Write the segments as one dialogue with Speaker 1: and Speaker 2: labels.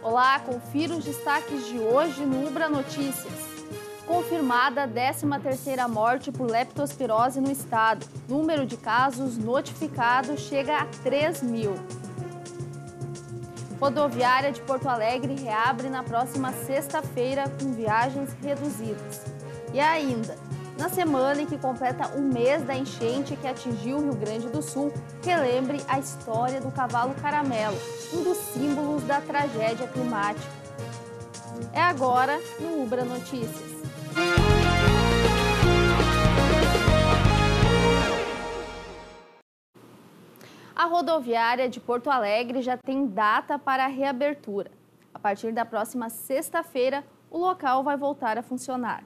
Speaker 1: Olá, confira os destaques de hoje no Ubra Notícias. Confirmada a 13ª morte por leptospirose no estado. Número de casos notificados chega a 3.000. Rodoviária de Porto Alegre reabre na próxima sexta-feira com viagens reduzidas. E ainda, na semana em que completa um mês da enchente que atingiu o Rio Grande do Sul, relembre a história do cavalo caramelo, um dos símbolos da tragédia climática. É agora no Ubra Notícias. A rodoviária de Porto Alegre já tem data para a reabertura. A partir da próxima sexta-feira, o local vai voltar a funcionar.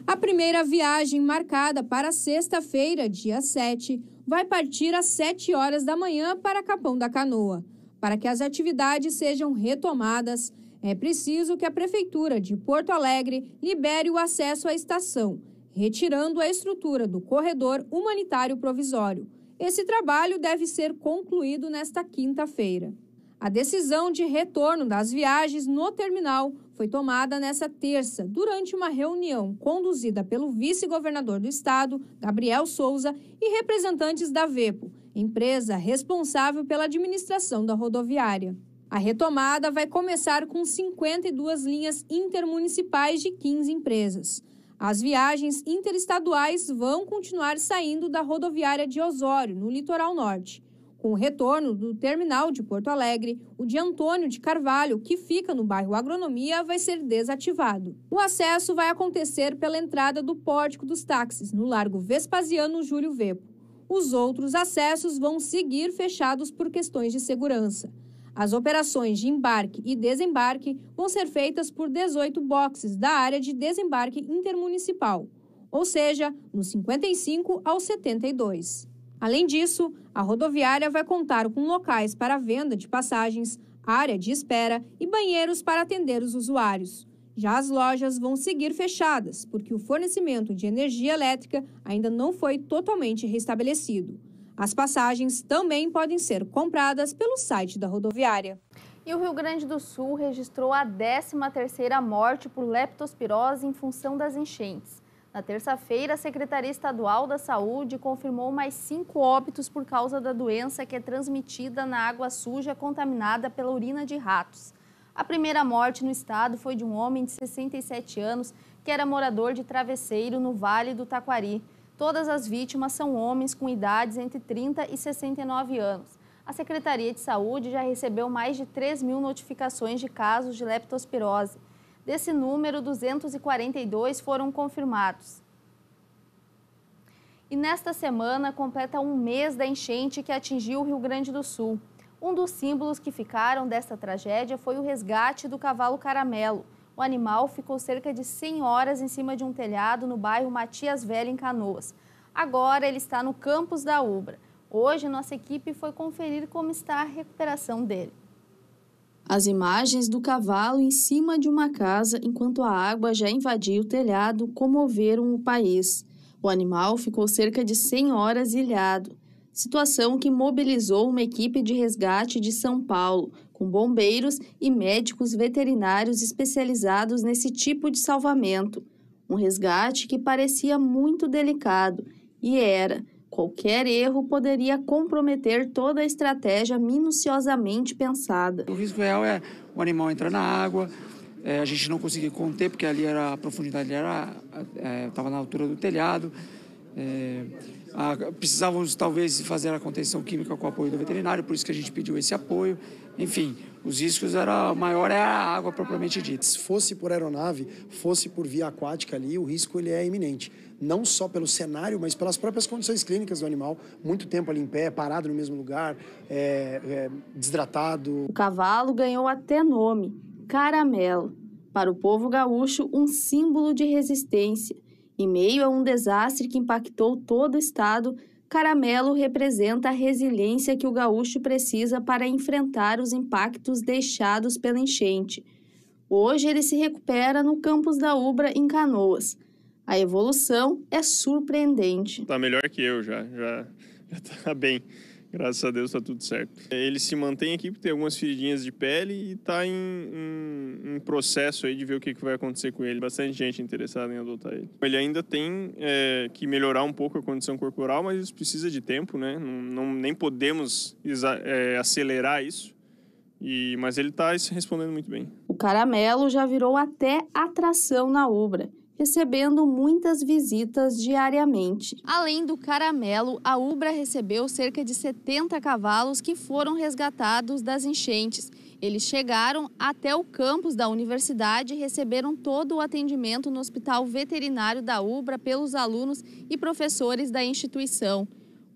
Speaker 2: A primeira viagem, marcada para sexta-feira, dia 7, vai partir às 7 horas da manhã para Capão da Canoa. Para que as atividades sejam retomadas, é preciso que a Prefeitura de Porto Alegre libere o acesso à estação, retirando a estrutura do corredor humanitário provisório. Esse trabalho deve ser concluído nesta quinta-feira. A decisão de retorno das viagens no terminal foi tomada nesta terça, durante uma reunião conduzida pelo vice-governador do estado, Gabriel Souza, e representantes da Vepo, empresa responsável pela administração da rodoviária. A retomada vai começar com 52 linhas intermunicipais de 15 empresas. As viagens interestaduais vão continuar saindo da rodoviária de Osório, no litoral norte. Com o retorno do terminal de Porto Alegre, o de Antônio de Carvalho, que fica no bairro Agronomia, vai ser desativado. O acesso vai acontecer pela entrada do Pórtico dos Táxis, no Largo Vespasiano Júlio Vepo. Os outros acessos vão seguir fechados por questões de segurança. As operações de embarque e desembarque vão ser feitas por 18 boxes da área de desembarque intermunicipal, ou seja, nos 55 ao 72. Além disso, a rodoviária vai contar com locais para venda de passagens, área de espera e banheiros para atender os usuários. Já as lojas vão seguir fechadas, porque o fornecimento de energia elétrica ainda não foi totalmente restabelecido. As passagens também podem ser compradas pelo site da rodoviária.
Speaker 1: E o Rio Grande do Sul registrou a 13ª morte por leptospirose em função das enchentes. Na terça-feira, a Secretaria Estadual da Saúde confirmou mais 5 óbitos por causa da doença que é transmitida na água suja contaminada pela urina de ratos. A primeira morte no estado foi de um homem de 67 anos que era morador de Travesseiro, no Vale do Taquari. Todas as vítimas são homens com idades entre 30 e 69 anos. A Secretaria de Saúde já recebeu mais de 3.000 notificações de casos de leptospirose. Desse número, 242 foram confirmados. E nesta semana completa um mês da enchente que atingiu o Rio Grande do Sul. Um dos símbolos que ficaram desta tragédia foi o resgate do cavalo caramelo. O animal ficou cerca de 100 horas em cima de um telhado no bairro Matias Velho, em Canoas. Agora ele está no campus da Ubra. Hoje, nossa equipe foi conferir como está a recuperação dele.
Speaker 3: As imagens do cavalo em cima de uma casa, enquanto a água já invadia o telhado, comoveram o país. O animal ficou cerca de 100 horas ilhado. Situação que mobilizou uma equipe de resgate de São Paulo, com bombeiros e médicos veterinários especializados nesse tipo de salvamento. Um resgate que parecia muito delicado, e era. Qualquer erro poderia comprometer toda a estratégia minuciosamente pensada.
Speaker 4: O risco real é o animal entrar na água, a gente não conseguia conter, porque ali a profundidade estava na altura do telhado. Precisávamos talvez fazer a contenção química com o apoio do veterinário, por isso que a gente pediu esse apoio. Enfim, os riscos maior é a água propriamente dita.
Speaker 5: Se fosse por aeronave, fosse por via aquática ali, o risco ele é iminente. Não só pelo cenário, mas pelas próprias condições clínicas do animal. Muito tempo ali em pé, parado no mesmo lugar, desidratado.
Speaker 3: O cavalo ganhou até nome, Caramelo. Para o povo gaúcho, um símbolo de resistência. Em meio a um desastre que impactou todo o estado, Caramelo representa a resiliência que o gaúcho precisa para enfrentar os impactos deixados pela enchente. Hoje ele se recupera no campus da Ubra, em Canoas. A evolução é surpreendente.
Speaker 6: Tá melhor que eu já tá bem. Graças a Deus tá tudo certo. Ele se mantém aqui porque tem algumas feridinhas de pele e tá em processo aí de ver o que vai acontecer com ele. Bastante gente interessada em adotar ele. Ele ainda tem que melhorar um pouco a condição corporal, mas isso precisa de tempo, né? Nem podemos acelerar isso. Mas ele tá respondendo muito bem.
Speaker 3: O caramelo já virou até atração na Ubra, recebendo muitas visitas diariamente.
Speaker 1: Além do caramelo, a Ubra recebeu cerca de 70 cavalos que foram resgatados das enchentes. Eles chegaram até o campus da universidade e receberam todo o atendimento no hospital veterinário da Ubra pelos alunos e professores da instituição.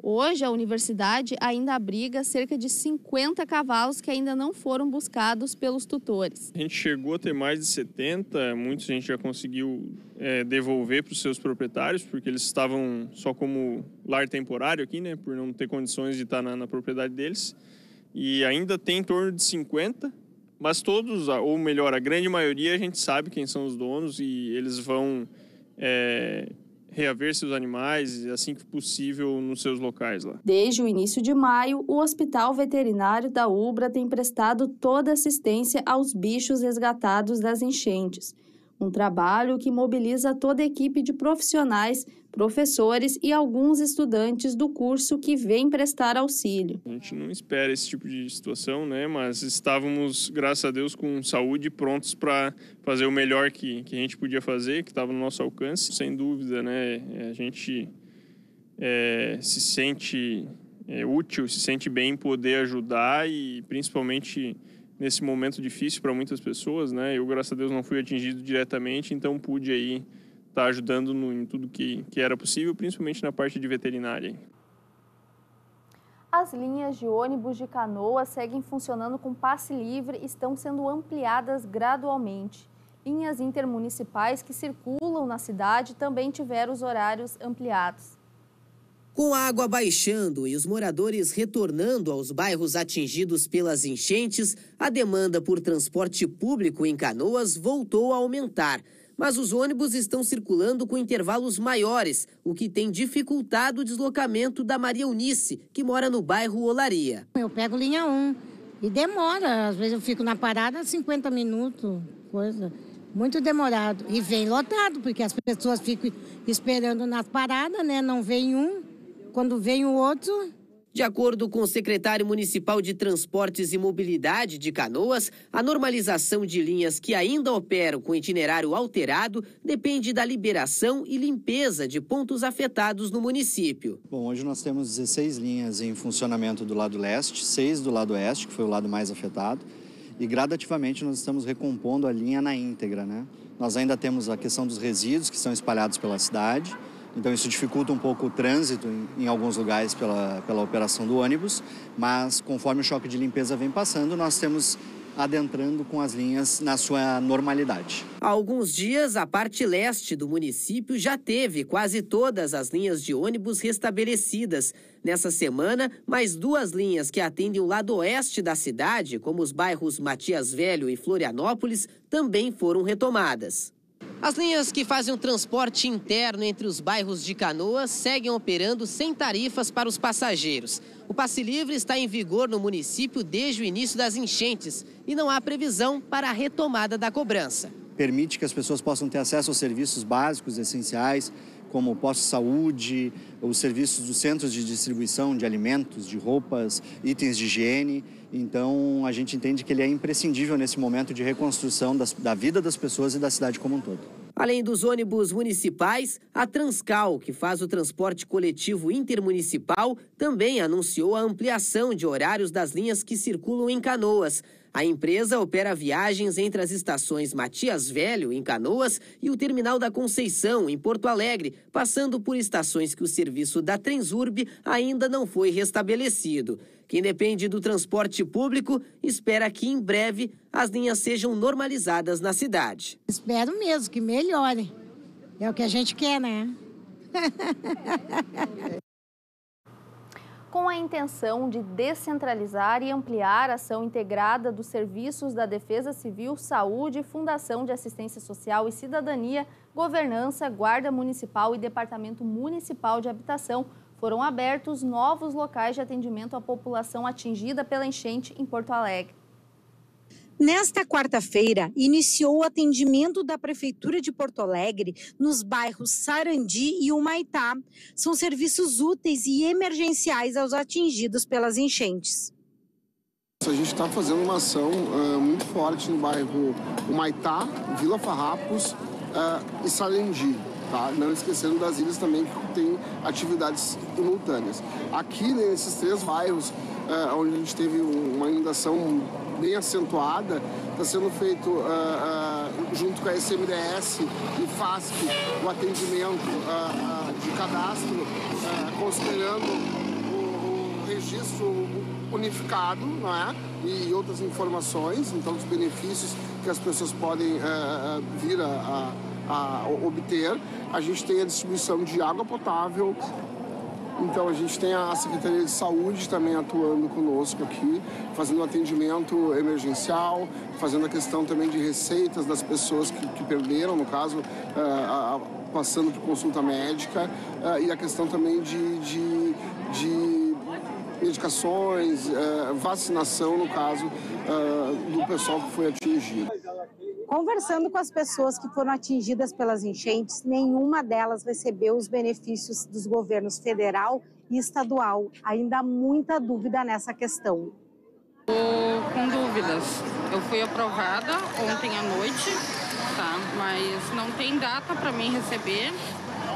Speaker 1: Hoje, a universidade ainda abriga cerca de 50 cavalos que ainda não foram buscados pelos tutores.
Speaker 6: A gente chegou a ter mais de 70, muitos a gente já conseguiu devolver para os seus proprietários, porque eles estavam só como lar temporário aqui, né, por não ter condições de estar na propriedade deles. E ainda tem em torno de 50, mas todos, ou melhor, a grande maioria, a gente sabe quem são os donos e eles vão reaver seus animais assim que possível nos seus locais lá.
Speaker 3: Desde o início de maio, o Hospital Veterinário da Ubra tem prestado toda assistência aos bichos resgatados das enchentes. Um trabalho que mobiliza toda a equipe de profissionais, professores e alguns estudantes do curso que vêm prestar auxílio.
Speaker 6: A gente não espera esse tipo de situação, né? Mas estávamos, graças a Deus, com saúde, prontos para fazer o melhor que a gente podia fazer, que estava no nosso alcance. Sem dúvida, né? A gente se sente útil, se sente bem em poder ajudar e principalmente nesse momento difícil para muitas pessoas, né? Eu, graças a Deus, não fui atingido diretamente, então pude aí estar ajudando em tudo que era possível, principalmente na parte de veterinária.
Speaker 1: As linhas de ônibus de Canoas seguem funcionando com passe livre e estão sendo ampliadas gradualmente. Linhas intermunicipais que circulam na cidade também tiveram os horários ampliados.
Speaker 7: Com a água baixando e os moradores retornando aos bairros atingidos pelas enchentes, a demanda por transporte público em Canoas voltou a aumentar. Mas os ônibus estão circulando com intervalos maiores, o que tem dificultado o deslocamento da Maria Eunice, que mora no bairro Olaria.
Speaker 8: Eu pego linha 1 e demora. Às vezes eu fico na parada 50 minutos, coisa muito demorado. E vem lotado, porque as pessoas ficam esperando nas paradas, né? Não vem um. Quando vem o outro...
Speaker 7: De acordo com o secretário municipal de Transportes e Mobilidade de Canoas, a normalização de linhas que ainda operam com itinerário alterado depende da liberação e limpeza de pontos afetados no município.
Speaker 9: Bom, hoje nós temos 16 linhas em funcionamento do lado leste, 6 do lado oeste, que foi o lado mais afetado, e gradativamente nós estamos recompondo a linha na íntegra, né? Nós ainda temos a questão dos resíduos que são espalhados pela cidade. Então isso dificulta um pouco o trânsito em alguns lugares pela operação do ônibus, mas conforme o choque de limpeza vem passando, nós temos adentrando com as linhas na sua normalidade.
Speaker 7: Há alguns dias, a parte leste do município já teve quase todas as linhas de ônibus restabelecidas. Nessa semana, mais 2 linhas que atendem o lado oeste da cidade, como os bairros Matias Velho e Florianópolis, também foram retomadas. As linhas que fazem o transporte interno entre os bairros de Canoas seguem operando sem tarifas para os passageiros. O passe livre está em vigor no município desde o início das enchentes e não há previsão para a retomada da cobrança.
Speaker 9: Permite que as pessoas possam ter acesso aos serviços básicos, essenciais, como posto de saúde, os serviços dos centros de distribuição de alimentos, de roupas, itens de higiene. Então, a gente entende que ele é imprescindível nesse momento de reconstrução da vida das pessoas e da cidade como um todo.
Speaker 7: Além dos ônibus municipais, a Transcal, que faz o transporte coletivo intermunicipal, também anunciou a ampliação de horários das linhas que circulam em Canoas. A empresa opera viagens entre as estações Matias Velho, em Canoas, e o Terminal da Conceição, em Porto Alegre, passando por estações que o serviço da Transurb ainda não foi restabelecido. Quem depende do transporte público espera que, em breve, as linhas sejam normalizadas na cidade.
Speaker 8: Espero mesmo que melhore. É o que a gente quer, né?
Speaker 1: Com a intenção de descentralizar e ampliar a ação integrada dos serviços da Defesa Civil, Saúde, Fundação de Assistência Social e Cidadania, Governança, Guarda Municipal e Departamento Municipal de Habitação, foram abertos novos locais de atendimento à população atingida pela enchente em Porto Alegre.
Speaker 10: Nesta quarta-feira, iniciou o atendimento da Prefeitura de Porto Alegre nos bairros Sarandi e Humaitá. São serviços úteis e emergenciais aos atingidos pelas enchentes.
Speaker 11: A gente está fazendo uma ação muito forte no bairro Humaitá, Vila Farrapos e Sarandi. Tá? Não esquecendo das ilhas também, que tem atividades simultâneas. Aqui, nesses 3 bairros, onde a gente teve uma inundação bem acentuada, está sendo feito, junto com a SMDS e FASC, o atendimento de cadastro, considerando o registro unificado, não é? E outras informações, então, dos benefícios que as pessoas podem vir a obter. A gente tem a distribuição de água potável, então a gente tem a Secretaria de Saúde também atuando conosco aqui, fazendo atendimento emergencial, fazendo a questão também de receitas das pessoas que perderam, no caso, passando por consulta médica, e a questão também de medicações, vacinação, no caso, do pessoal que foi atingido.
Speaker 10: Conversando com as pessoas que foram atingidas pelas enchentes, nenhuma delas recebeu os benefícios dos governos federal e estadual. Ainda há muita dúvida nessa questão.
Speaker 12: Estou com dúvidas. Eu fui aprovada ontem à noite, tá? Mas não tem data para mim receber.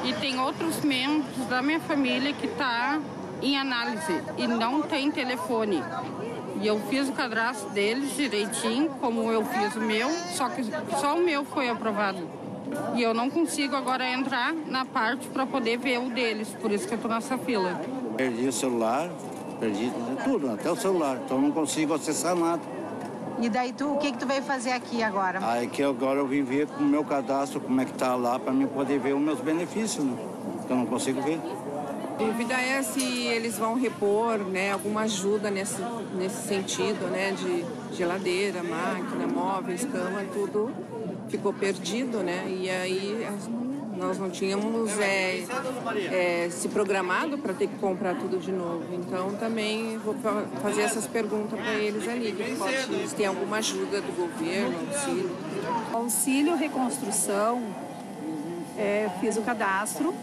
Speaker 12: E tem outros membros da minha família que estão em análise e não tem telefone. E eu fiz o cadastro deles direitinho, como eu fiz o meu, só que só o meu foi aprovado. E eu não consigo agora entrar na parte para poder ver o deles, por isso que eu estou nessa fila.
Speaker 13: Perdi o celular, perdi tudo, até o celular, então não consigo acessar nada.
Speaker 10: E daí o que tu veio fazer aqui agora?
Speaker 13: Aí que agora eu vim ver com o meu cadastro, como é que tá lá, para mim poder ver os meus benefícios, né? Porque eu não consigo ver.
Speaker 14: A dúvida é se eles vão repor, né, alguma ajuda nesse sentido, né, de geladeira, máquina, móveis, cama, tudo ficou perdido, né, e aí nós não tínhamos se programado para ter que comprar tudo de novo. Então também vou fazer essas perguntas para eles ali, se tem alguma ajuda do governo, auxílio.
Speaker 15: Auxílio reconstrução, fiz o cadastro,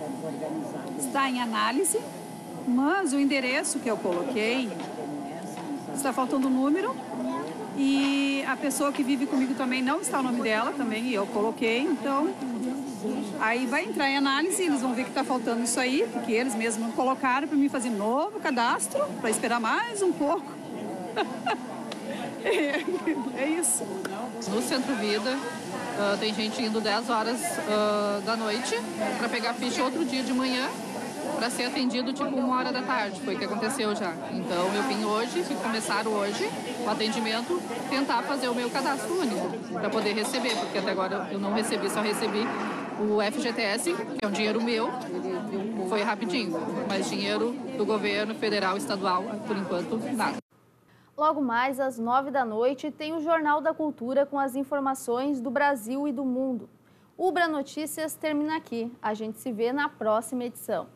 Speaker 15: está em análise, mas o endereço que eu coloquei está faltando o número e a pessoa que vive comigo também não está o nome dela também, e eu coloquei, então aí vai entrar em análise, eles vão ver que está faltando isso aí, porque eles mesmos não colocaram para mim fazer novo cadastro, para esperar mais um pouco. É isso.
Speaker 12: No Centro Vida, tem gente indo 10 horas da noite para pegar ficha outro dia de manhã para ser atendido tipo 1h da tarde, foi o que aconteceu já. Então eu vim hoje, que começaram hoje o atendimento, tentar fazer o meu cadastro único para poder receber, porque até agora eu não recebi, só recebi o FGTS, que é um dinheiro meu, foi rapidinho, mas dinheiro do governo federal, estadual, por enquanto, nada.
Speaker 1: Logo mais, às 9 da noite, tem o Jornal da Cultura com as informações do Brasil e do mundo. O Ubra Notícias termina aqui. A gente se vê na próxima edição.